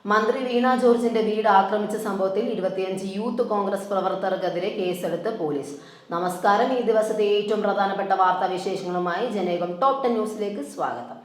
മന്ത്രി വീണ ജോർജിന്റെ വീട് ആക്രമിച്ച സംഭവത്തിൽ 25 യൂത്ത് കോൺഗ്രസ് പ്രവർത്തകർക്കെതിരെ കേസെടുത്ത് പോലീസ്. നമസ്കാരം. ഈ ദിവസത്തെ ഏറ്റവും പ്രധാനപ്പെട്ട വാർത്താ വിശേഷങ്ങളുമായി ജനേകം ടോപ്പ് 10 ന്യൂസിലേക്ക് സ്വാഗതം.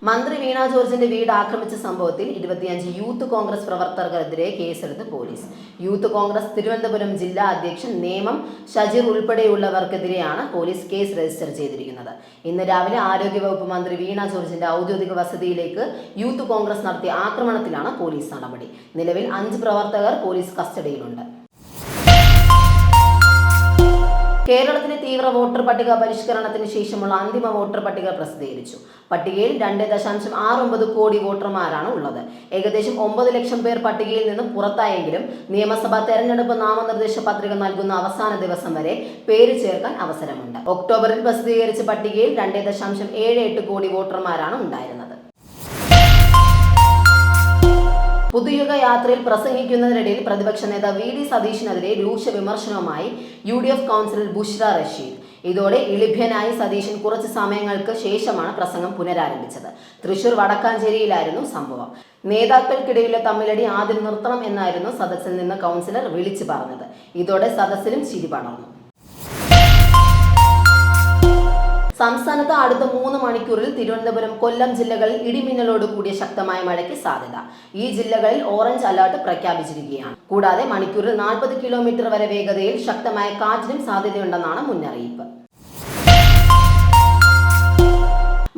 മന്ത്രി വീണ ജോർജിന്റെ വീട് ആക്രമിച്ച സംഭവത്തിൽ 25 യൂത്ത് കോൺഗ്രസ് പ്രവർത്തകർക്കെതിരെ കേസെടുത്ത് പോലീസ്. യൂത്ത് കോൺഗ്രസ് തിരുവനന്തപുരം ജില്ലാ അധ്യക്ഷൻ നേമം ഷജീർ ഉൾപ്പെടെയുള്ളവർക്കെതിരെയാണ് പോലീസ് കേസ് രജിസ്റ്റർ ചെയ്തിരിക്കുന്നത്. ഇന്ന് രാവിലെ ആരോഗ്യവകുപ്പ് മന്ത്രി വീണ ജോർജിന്റെ ഔദ്യോഗിക വസതിയിലേക്ക് യൂത്ത് കോൺഗ്രസ് നടത്തിയ ആക്രമണത്തിലാണ് പോലീസ് നടപടി. നിലവിൽ 5 പ്രവർത്തകർ പോലീസ് കസ്റ്റഡിയിലുണ്ട്. കേരളത്തിലെ തീവ്ര വോട്ടർ പട്ടിക പരിഷ്കരണത്തിന് ശേഷമുള്ള അന്തിമ വോട്ടർ പട്ടിക പ്രസിദ്ധീകരിച്ചു. പട്ടികയിൽ 2.69 കോടി വോട്ടർമാരാണ് ഉള്ളത്. ഏകദേശം 9 ലക്ഷം പേർ പട്ടികയിൽ നിന്നും പുറത്തായെങ്കിലും നിയമസഭാ തെരഞ്ഞെടുപ്പ് നാമനിർദ്ദേശ പത്രിക നൽകുന്ന അവസാന ദിവസം വരെ പേര് ചേർക്കാൻ അവസരമുണ്ട്. ഒക്ടോബറിൽ പ്രസിദ്ധീകരിച്ച പട്ടികയിൽ 2.78 കോടി വോട്ടർമാരാണ് ഉണ്ടായിരുന്നത്. പുതുയുഗ യാത്രയിൽ പ്രസംഗിക്കുന്നതിനിടയിൽ പ്രതിപക്ഷ നേതാവ് വി ഡി സതീഷിനെതിരെ രൂക്ഷ വിമർശനവുമായി UDF കൗൺസിലർ ബുഷ്ര റഷീദ്. ഇതോടെ ഇളിഭ്യനായി സതീശൻ കുറച്ച് സമയങ്ങൾക്ക് ശേഷമാണ് പ്രസംഗം പുനരാരംഭിച്ചത്. തൃശൂർ വടക്കാഞ്ചേരിയിലായിരുന്നു സംഭവം. നേതാക്കൾക്കിടയിലെ തമ്മിലടി ആദ്യം നിർത്തണം എന്നായിരുന്നു സദസ്സിൽ നിന്ന് കൗൺസിലർ വിളിച്ചു പറഞ്ഞത്. ഇതോടെ സദസ്സിലും ചിരി പടർന്നു. സംസ്ഥാനത്ത് അടുത്ത 3 മണിക്കൂറിൽ തിരുവനന്തപുരം, കൊല്ലം ജില്ലകളിൽ ഇടിമിന്നലോട് കൂടിയ ശക്തമായ മഴയ്ക്ക് സാധ്യത. ഈ ജില്ലകളിൽ ഓറഞ്ച് അലർട്ട് പ്രഖ്യാപിച്ചിരിക്കുകയാണ്. കൂടാതെ മണിക്കൂറിൽ 40 കിലോമീറ്റർ വരെ വേഗതയിൽ ശക്തമായ കാറ്റിനും സാധ്യതയുണ്ടെന്നാണ് മുന്നറിയിപ്പ്.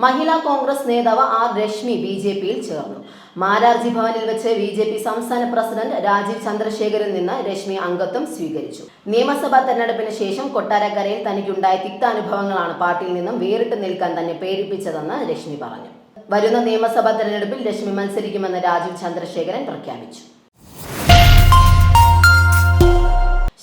മഹിളാ കോൺഗ്രസ് നേതാവ് ആർ രശ്മി BJPയിൽ ചേർന്നു. മാരാർജി ഭവനിൽ വെച്ച് BJP സംസ്ഥാന പ്രസിഡന്റ് രാജീവ് ചന്ദ്രശേഖറിൽ നിന്ന് രശ്മി അംഗത്വം സ്വീകരിച്ചു. നിയമസഭാ തെരഞ്ഞെടുപ്പിന് ശേഷം കൊട്ടാരക്കരയിൽ തനിക്കുണ്ടായ തിക്താനുഭവങ്ങളാണ് പാർട്ടിയിൽ നിന്നും വേറിട്ട് നിൽക്കാൻ തന്നെ പ്രേരിപ്പിച്ചതെന്ന് രശ്മി പറഞ്ഞു. വരുന്ന നിയമസഭാ തെരഞ്ഞെടുപ്പിൽ രശ്മി മത്സരിക്കുമെന്ന് രാജീവ് ചന്ദ്രശേഖരൻ പ്രഖ്യാപിച്ചു.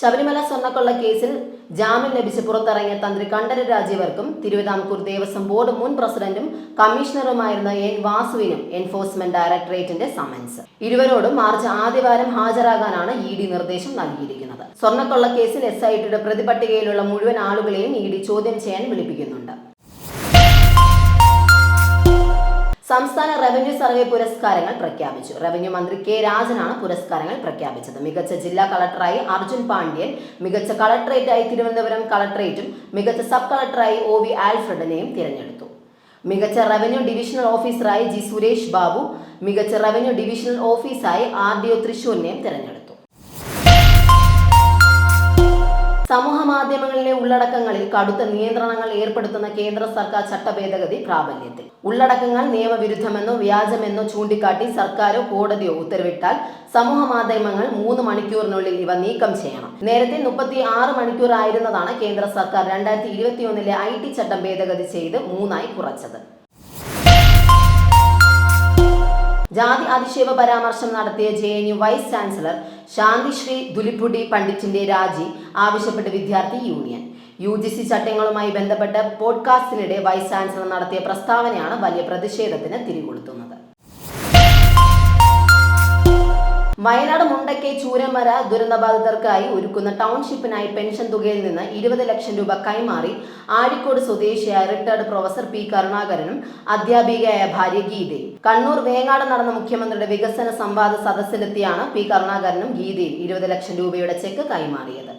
ശബരിമല സ്വർണ്ണക്കൊള്ള കേസിൽ ജാമ്യം ലഭിച്ച് പുറത്തിറങ്ങിയ തന്ത്രി കണ്ഠരര് രാജീവർക്കും തിരുവിതാംകൂർ ദേവസ്വം ബോർഡ് മുൻ പ്രസിഡന്റും കമ്മീഷണറുമായിരുന്ന N വാസുവിനും എൻഫോഴ്സ്മെന്റ് ഡയറക്ടറേറ്റിന്റെ സമൻസ്. ഇരുവരോടും മാർച്ച് ആദ്യവാരം ഹാജരാകാനാണ് ED നിർദ്ദേശം നൽകിയിരിക്കുന്നത്. സ്വർണ്ണക്കൊള്ള കേസിൽ SITയുടെ പ്രതിപട്ടികയിലുള്ള മുഴുവൻ ആളുകളെയും ED ചോദ്യം ചെയ്യാൻ വിളിപ്പിക്കുന്നുണ്ട്. സംസ്ഥാന റവന്യൂ സർവേ പുരസ്കാരങ്ങൾ പ്രഖ്യാപിച്ചു. റവന്യൂ മന്ത്രി K രാജനാണ് പുരസ്കാരങ്ങൾ പ്രഖ്യാപിച്ചത്. മികച്ച ജില്ലാ കളക്ടറായി അർജുൻ പാണ്ഡ്യൻ, മികച്ച കളക്ടറേറ്റായി തിരുവനന്തപുരം കളക്ടറേറ്റും മികച്ച സബ് കളക്ടറായി OV ആൽഫ്രഡിനെയും തിരഞ്ഞെടുത്തു. മികച്ച റവന്യൂ ഡിവിഷണൽ ഓഫീസറായി G സുരേഷ് ബാബു, മികച്ച റവന്യൂ ഡിവിഷണൽ ഓഫീസായി RDO തൃശൂരിനെയും തിരഞ്ഞെടുത്തു. സമൂഹ മാധ്യമങ്ങളിലെ ഉള്ളടക്കങ്ങളിൽ കടുത്ത നിയന്ത്രണങ്ങൾ ഏർപ്പെടുത്തുന്ന കേന്ദ്ര സർക്കാർ ചട്ടഭേദഗതി പ്രാബല്യത്തിൽ. ഉള്ളടക്കങ്ങൾ നിയമവിരുദ്ധമെന്നോ വ്യാജമെന്നോ ചൂണ്ടിക്കാട്ടി സർക്കാരോ കോടതിയോ ഉത്തരവിട്ടാൽ സമൂഹ മാധ്യമങ്ങൾ 3 മണിക്കൂറിനുള്ളിൽ ഇവ നീക്കം ചെയ്യണം. നേരത്തെ 36 മണിക്കൂർ ആയിരുന്നതാണ് കേന്ദ്ര സർക്കാർ 2021 IT ചട്ടം ഭേദഗതി ചെയ്ത് 3 കുറച്ചത്. ജാതി അധിക്ഷേപ പരാമർശം നടത്തിയ JNU വൈസ് ചാൻസലർ ശാന്തിശ്രീ ദുലിപ്പുടി പണ്ഡിറ്റിന്റെ രാജി ആവശ്യപ്പെട്ട് വിദ്യാർത്ഥി യൂണിയൻ. UGC ചട്ടങ്ങളുമായി ബന്ധപ്പെട്ട പോഡ്കാസ്റ്റിനിടെ വൈസ് ചാൻസലർ നടത്തിയ പ്രസ്താവനയാണ് വലിയ പ്രതിഷേധത്തിന് തിരികൊളുത്തുന്നത്. വയനാട് മുണ്ടക്കൈ ചൂരമര ദുരന്തബാധിതർക്കായി ഒരുക്കുന്ന ടൗൺഷിപ്പിനായി പെൻഷൻ തുകയിൽ നിന്ന് 20 ലക്ഷം രൂപ കൈമാറി ആഴിക്കോട് സ്വദേശിയായ റിട്ടയർഡ് പ്രൊഫസർ P കരുണാകരനും അധ്യാപികയായ ഭാര്യ ഗീതയും. കണ്ണൂർ വേങ്ങാട് നടന്ന മുഖ്യമന്ത്രിയുടെ വികസന സംവാദ സദസ്സിലെത്തിയാണ് P കരുണാകരനും ഗീതയും 20 ലക്ഷം രൂപയുടെ ചെക്ക് കൈമാറിയത്.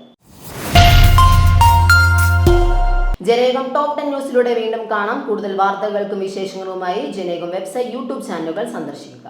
ജനേകം ടോപ്പ് 10 ന്യൂസിലൂടെ വീണ്ടും കാണാം. കൂടുതൽ വാർത്തകൾക്കും വിശേഷങ്ങളുമായി ജനേകം വെബ്സൈറ്റ്, YouTube ചാനലുകൾ സന്ദർശിക്കുക.